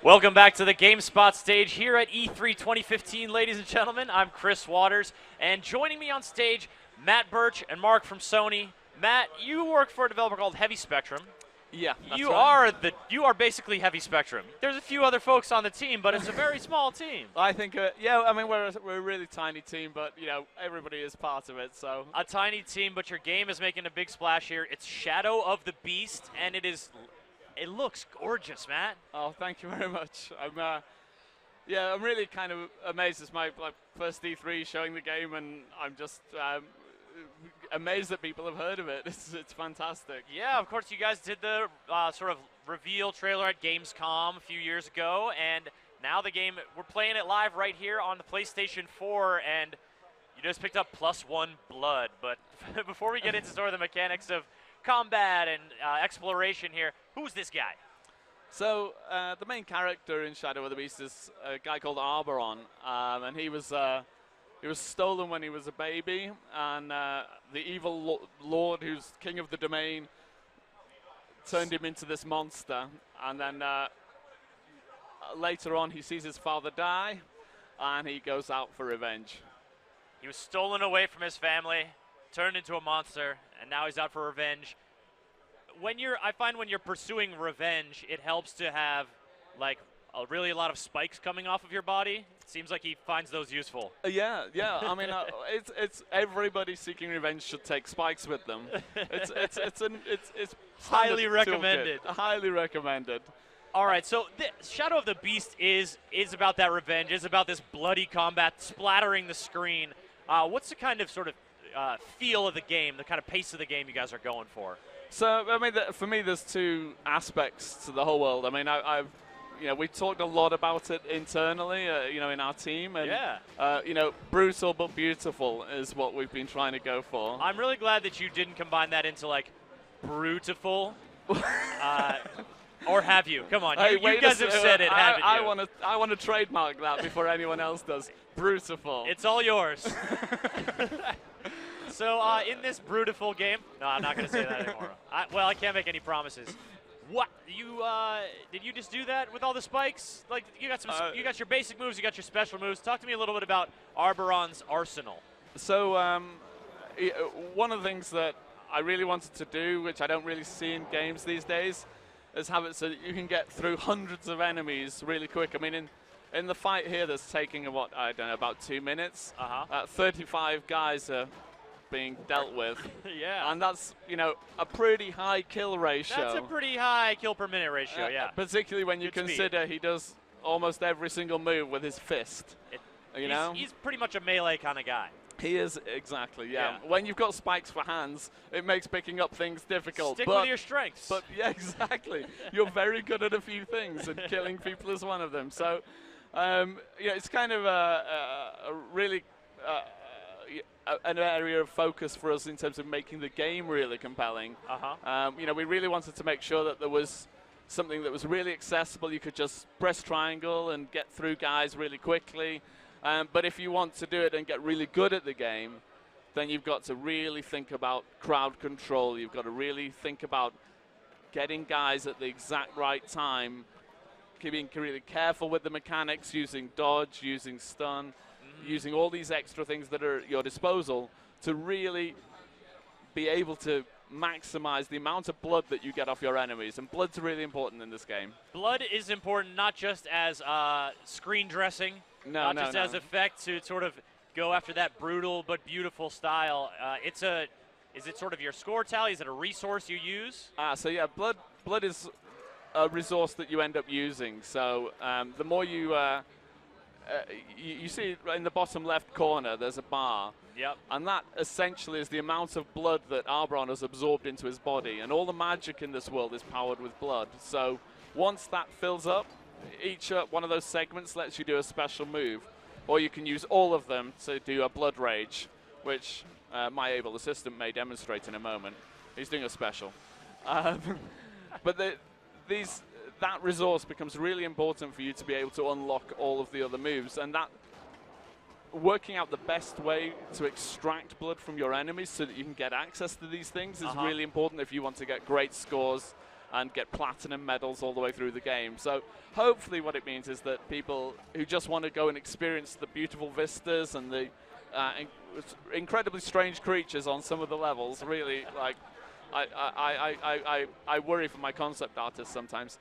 Welcome back to the GameSpot stage here at E3 2015, ladies and gentlemen. I'm Chris Waters, and joining me on stage, Matt Birch and Mark from Sony. Matt, you work for a developer called Heavy Spectrum. Yeah, that's You right. are basically Heavy Spectrum. There's a few other folks on the team, but it's a very small team. I think, yeah, I mean, we're a really tiny team, but, you know, everybody is part of it, so. A tiny team, but your game is making a big splash here. It's Shadow of the Beast, and it looks gorgeous, Matt. Oh, thank you very much. I'm really kind of amazed. It's my first E3 showing the game, and I'm just amazed that people have heard of it. It's fantastic. Yeah, of course, you guys did the sort of reveal trailer at Gamescom a few years ago, and now the game, we're playing it live right here on the PlayStation 4, and you just picked up +1 blood. But before we get into sort of the mechanics of combat and exploration here, who's this guy? So the main character in Shadow of the Beast is a guy called Arboron, and he was stolen when he was a baby, and the evil lord, who's king of the domain, turned him into this monster. And then later on, he sees his father die, and he goes out for revenge. He was stolen away from his family, turned into a monster, and now he's out for revenge. I find when you're pursuing revenge, it helps to have like a lot of spikes coming off of your body. It seems like he finds those useful. Yeah. I mean, it's everybody seeking revenge should take spikes with them. It's highly recommended. Highly recommended. All right, so Shadow of the Beast is about that revenge. Is about this bloody combat, splattering the screen. What's the kind of sort of feel of the game, the kind of pace of the game you guys are going for? So, I mean, for me, there's two aspects to the whole world. I mean, we talked a lot about it internally, in our team. And, yeah. Brutal but beautiful is what we've been trying to go for. I'm really glad that you didn't combine that into, like, brutiful. Or have you? Come on, you guys have said it, haven't you? I want to trademark that before anyone else does. Brutiful. It's all yours. So in this brutiful game, no, I'm not going to say that anymore. I can't make any promises. What did you just do that with all the spikes? Like you got your basic moves, you got your special moves. Talk to me a little bit about Arboron's arsenal. So one of the things that I really wanted to do, which I don't really see in games these days, is have it so that you can get through hundreds of enemies really quick. I mean, in the fight here, that's taking about 2 minutes. 35 guys are being dealt with. Yeah. And that's, a pretty high kill ratio. That's a pretty high kill per minute ratio, yeah. Particularly when you consider speed. he does almost every single move with his fist. He's pretty much a melee kind of guy. He is, exactly, yeah. When you've got spikes for hands, it makes picking up things difficult. Stick with your strengths. But, yeah, exactly. You're very good at a few things, and killing people is one of them. So, it's kind of a really an area of focus for us in terms of making the game really compelling. We really wanted to make sure that there was something that was really accessible. You could just press triangle and get through guys really quickly. But if you want to do it and get really good at the game, then you've got to really think about crowd control. You've got to really think about getting guys at the exact right time, being really careful with the mechanics, using dodge, using stun, using all these extra things that are at your disposal to really be able to maximize the amount of blood that you get off your enemies. And blood's really important in this game. Blood is important not just as screen dressing, not just as effect to sort of go after that brutal but beautiful style. Is it sort of your score tally? Is it a resource you use? So yeah, blood is a resource that you end up using. So the more you see in the bottom left corner, there's a bar. Yep. And that essentially is the amount of blood that Arboron has absorbed into his body. And all the magic in this world is powered with blood. So once that fills up, each one of those segments lets you do a special move. Or you can use all of them to do a blood rage, which my able assistant may demonstrate in a moment. He's doing a special. But that resource becomes really important for you to be able to unlock all of the other moves. And that working out the best way to extract blood from your enemies so that you can get access to these things is really important if you want to get great scores and get platinum medals all the way through the game. So hopefully what it means is that people who just want to go and experience the beautiful vistas and the incredibly strange creatures on some of the levels, really, like, I worry for my concept artists sometimes.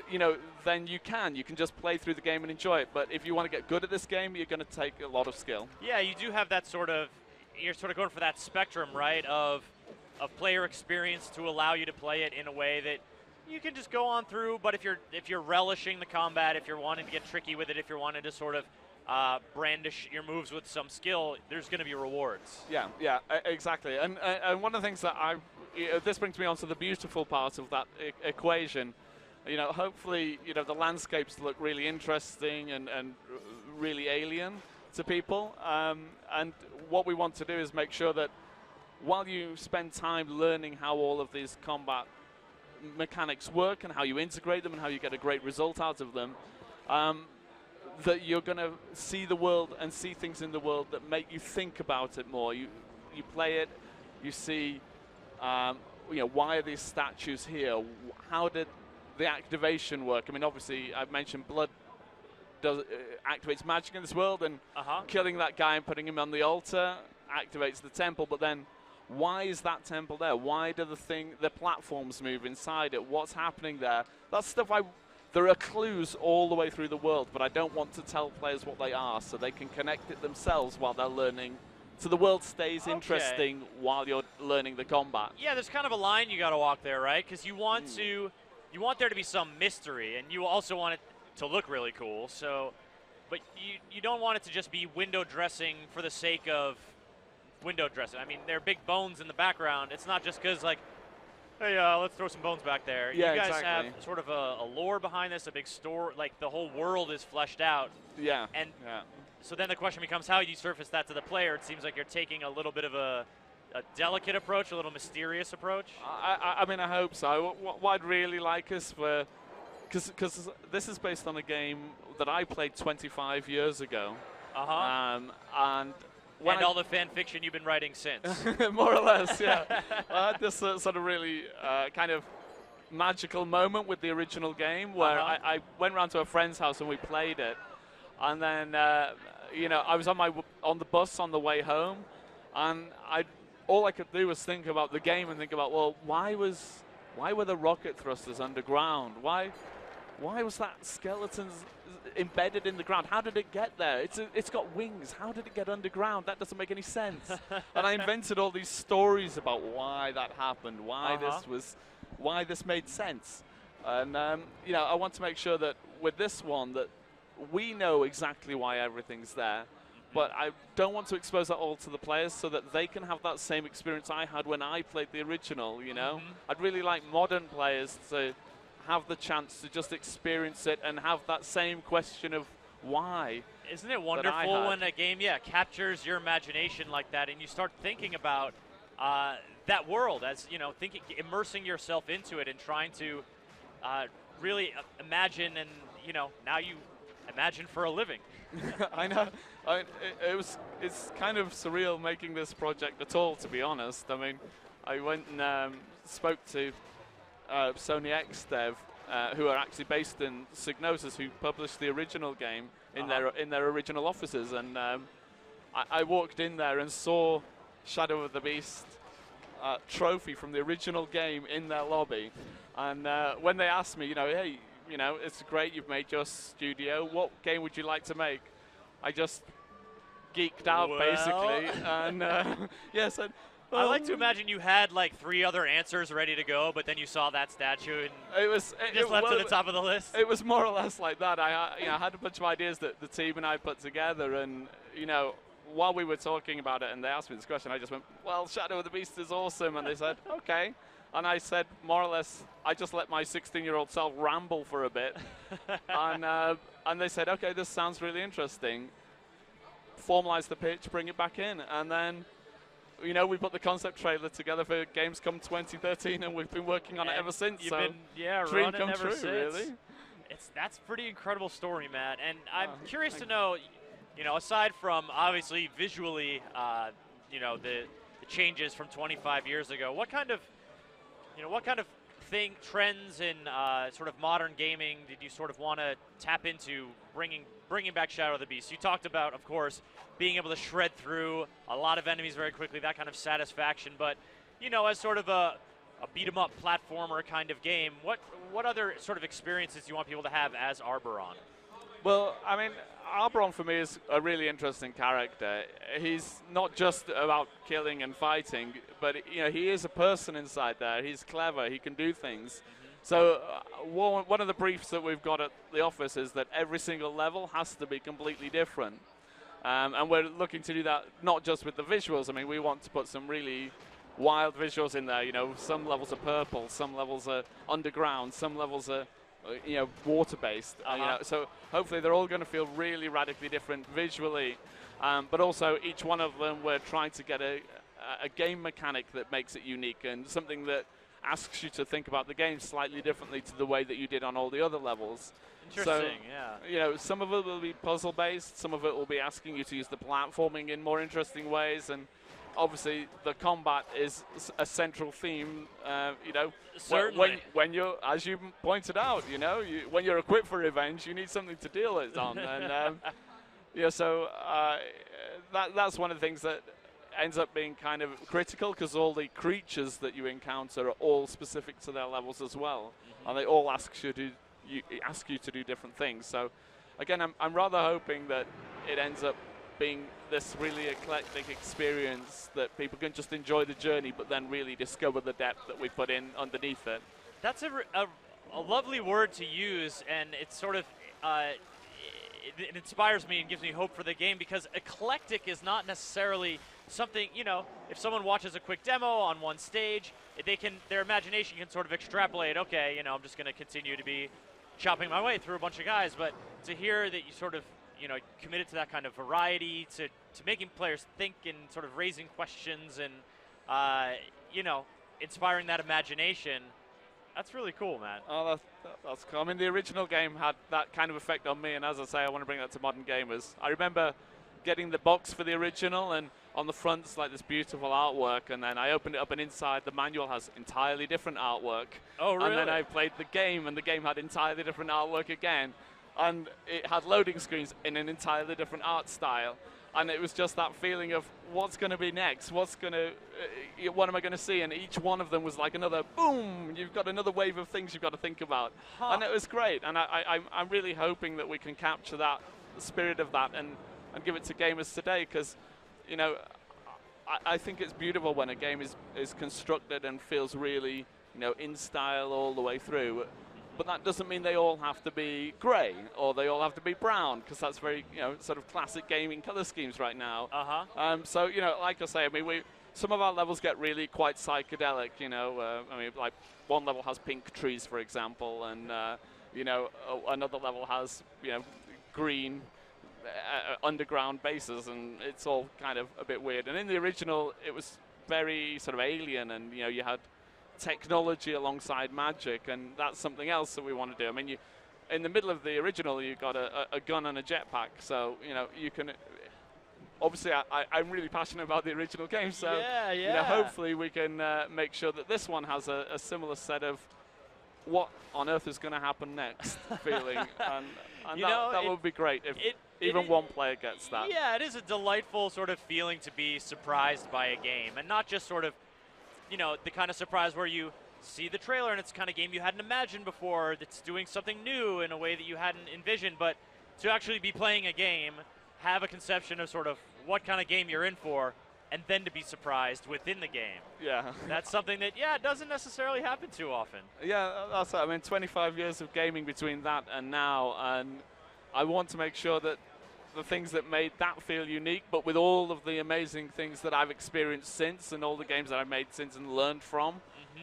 You know, then you can just play through the game and enjoy it. But if you want to get good at this game, you're going to take a lot of skill. Yeah, you do have that you're sort of going for that spectrum, right, of player experience to allow you to play it in a way that you can just go on through. But if you're relishing the combat, if you're wanting to get tricky with it, if you're wanting to sort of brandish your moves with some skill, there's going to be rewards. Yeah, exactly. And one of the things that this brings me on to the beautiful part of that equation. You know, hopefully, you know, the landscapes look really interesting and really alien to people. And what we want to do is make sure that while you spend time learning how all of these combat mechanics work and how you integrate them and how you get a great result out of them, that you're going to see the world and see things in the world that make you think about it more. You play it, you see, you know, why are these statues here? How did the activation work? I mean, obviously, I've mentioned blood activates magic in this world, and killing that guy and putting him on the altar activates the temple. But then, why is that temple there? Why do the platforms move inside it? What's happening there? That's stuff there are clues all the way through the world, but I don't want to tell players what they are, so they can connect it themselves while they're learning. So the world stays interesting while you're learning the combat. Yeah, there's kind of a line you got to walk there, right? Because you want there to be some mystery, and you also want it to look really cool. So, but you don't want it to just be window dressing for the sake of window dressing. I mean, there are big bones in the background. It's not just because, like, hey, let's throw some bones back there. Yeah, you guys exactly. have sort of a lore behind this, a big story, like the whole world is fleshed out. Yeah. And so then the question becomes, how do you surface that to the player? It seems like you're taking a little bit of a delicate approach, a little mysterious approach. I mean, I hope so. What I'd really like is for, because this is based on a game that I played 25 years ago. And all the fan fiction you've been writing since. More or less, yeah. I had this sort of really kind of magical moment with the original game where I went round to a friend's house and we played it. And then, you know, I was on the bus on the way home, and all I could do was think about the game and think about, well, why were the rocket thrusters underground? Why was that skeleton embedded in the ground? How did it get there? It's got wings. How did it get underground? That doesn't make any sense. And I invented all these stories about why that happened, why this made sense. And you know, I want to make sure that with this one that we know exactly why everything's there. But I don't want to expose that all to the players so that they can have that same experience I had when I played the original, you know? I'd really like modern players to have the chance to just experience it and have that same question of why. Isn't it wonderful when a game, captures your imagination like that, and you start thinking about that world as, you know, immersing yourself into it and trying to really imagine, and, you know, now you imagine for a living. I know. It's kind of surreal making this project at all, to be honest. I mean, I went and spoke to Sony X Dev, who are actually based in Psygnosis, who published the original game in their original offices, and I walked in there and saw Shadow of the Beast trophy from the original game in their lobby, and when they asked me, you know, hey, you know, it's great you've made your studio, what game would you like to make? I just geeked out, basically, and yes. I like to imagine you had like 3 other answers ready to go, but then you saw that statue and just left to the top of the list. It was more or less like that. I had a bunch of ideas that the team and I put together, and, you know, while we were talking about it and they asked me this question, I just went, well, Shadow of the Beast is awesome, and they said, okay. And I said, more or less, I just let my 16-year-old self ramble for a bit, and they said, okay, this sounds really interesting. Formalize the pitch, bring it back in, and then, you know, we put the concept trailer together for Gamescom 2013, and we've been working on it ever since. You've so been, dream come ever true, since. really. That's a pretty incredible story, Matt. And I'm curious to know, you know, aside from obviously visually, you know, the changes from 25 years ago, what kind of trends in sort of modern gaming did you sort of want to tap into bringing back Shadow of the Beast? You talked about, of course, being able to shred through a lot of enemies very quickly, that kind of satisfaction. But as sort of a beat 'em up platformer kind of game, what other sort of experiences do you want people to have as Arboron? Well, I mean, Arboron for me is a really interesting character. He's not just about killing and fighting, but he is a person inside there. He's clever. He can do things. So one of the briefs that we've got at the office is that every single level has to be completely different. And we're looking to do that not just with the visuals. I mean, we want to put some really wild visuals in there. Some levels are purple, some levels are underground, some levels are water-based. So hopefully they're all going to feel really radically different visually, but also each one of them we're trying to get a game mechanic that makes it unique and something that asks you to think about the game slightly differently to the way that you did on all the other levels. Interesting, yeah. Some of it will be puzzle-based, some of it will be asking you to use the platforming in more interesting ways, and obviously the combat is a central theme. Certainly. When you're, as you pointed out, when you're equipped for revenge, you need something to deal with on. And that's one of the things that ends up being kind of critical, because all the creatures that you encounter are all specific to their levels as well, and they all ask you to do different things. So again, I'm rather hoping that it ends up being this really eclectic experience that people can just enjoy the journey, but then really discover the depth that we put in underneath it. That's a lovely word to use, and it's sort of it inspires me and gives me hope for the game, because eclectic is not necessarily something, if someone watches a quick demo on one stage, their imagination can sort of extrapolate, okay, I'm just going to continue to be chopping my way through a bunch of guys. But to hear that you sort of committed to that kind of variety, to making players think and sort of raising questions and, inspiring that imagination, that's really cool, man. Oh, that's cool. I mean, the original game had that kind of effect on me, and as I say, I want to bring that to modern gamers. I remember getting the box for the original, and on the front's like this beautiful artwork, and then I opened it up, and inside the manual has entirely different artwork. Oh, really? And then I played the game, and the game had entirely different artwork again. And it had loading screens in an entirely different art style. And it was just that feeling of what's going to be next, what am I going to see? And each one of them was like another boom, you've got another wave of things you've got to think about. And it was great. And I'm really hoping that we can capture that, the spirit of that, and give it to gamers today, because, I think it's beautiful when a game is constructed and feels really, in style all the way through. But that doesn't mean they all have to be grey or they all have to be brown, because that's very, sort of classic gaming color schemes right now. So, like I say, I mean, some of our levels get really quite psychedelic. I mean, like one level has pink trees, for example, and another level has green underground bases, and it's all kind of a bit weird. And in the original, it was very sort of alien, and you had technology alongside magic, and that's something else that we want to do. I mean, in the middle of the original, you got a gun and a jetpack, so you can. Obviously, I'm really passionate about the original game, so hopefully we can make sure that this one has a similar set of what on earth is going to happen next feeling, and that would be great if even one player gets that. Yeah, it is a delightful sort of feeling to be surprised by a game, and not just sort of the kind of surprise where you see the trailer and it's the kind of game you hadn't imagined before, that's doing something new in a way that you hadn't envisioned, but to actually be playing a game, have a conception of sort of what kind of game you're in for, and then to be surprised within the game. Yeah. That's something that, doesn't necessarily happen too often. Yeah, that's it. I mean, 25 years of gaming between that and now, and I want to make sure that the things that made that feel unique, but with all of the amazing things that I've experienced since and all the games that I've made since and learned from,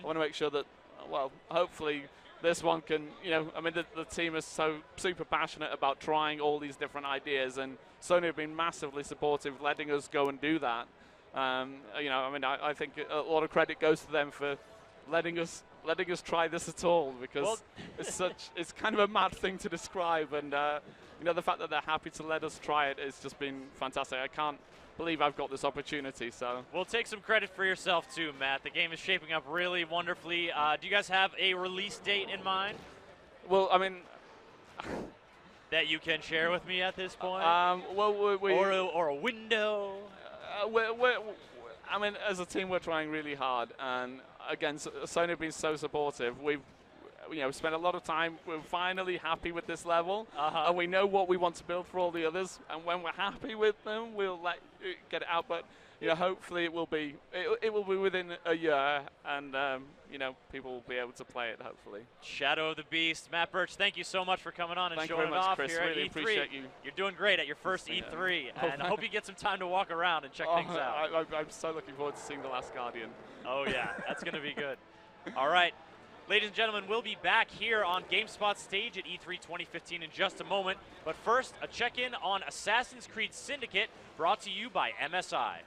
I want to make sure that, well, hopefully this one can, I mean, the team is so super passionate about trying all these different ideas, and Sony have been massively supportive, letting us go and do that. I mean, I think a lot of credit goes to them for letting us letting us try this at all, because it's kind of a mad thing to describe, and you know, the fact that they're happy to let us try it has just been fantastic. I can't believe I've got this opportunity. So we'll take some credit for yourself too, Matt. The game is shaping up really wonderfully. Do you guys have a release date in mind? Well, I mean, that you can share with me at this point? Well, or a window? I mean, as a team, we're trying really hard, and again, Sony have been so supportive. We've spent a lot of time. We're finally happy with this level, and we know what we want to build for all the others. And when we're happy with them, we'll get it out. But you know, hopefully, it will be within a year, and you know, people will be able to play it. Hopefully. Shadow of the Beast, Matt Birch. Thank you so much for coming on and Thank showing you it very much, off Chris. here Really at E3. appreciate you. You're doing great at your first E3, and I hope you get some time to walk around and check things out. I'm so looking forward to seeing The Last Guardian. Oh yeah, that's going to be good. All right. Ladies and gentlemen, we'll be back here on GameSpot stage at E3 2015 in just a moment. But first, a check-in on Assassin's Creed Syndicate, brought to you by MSI.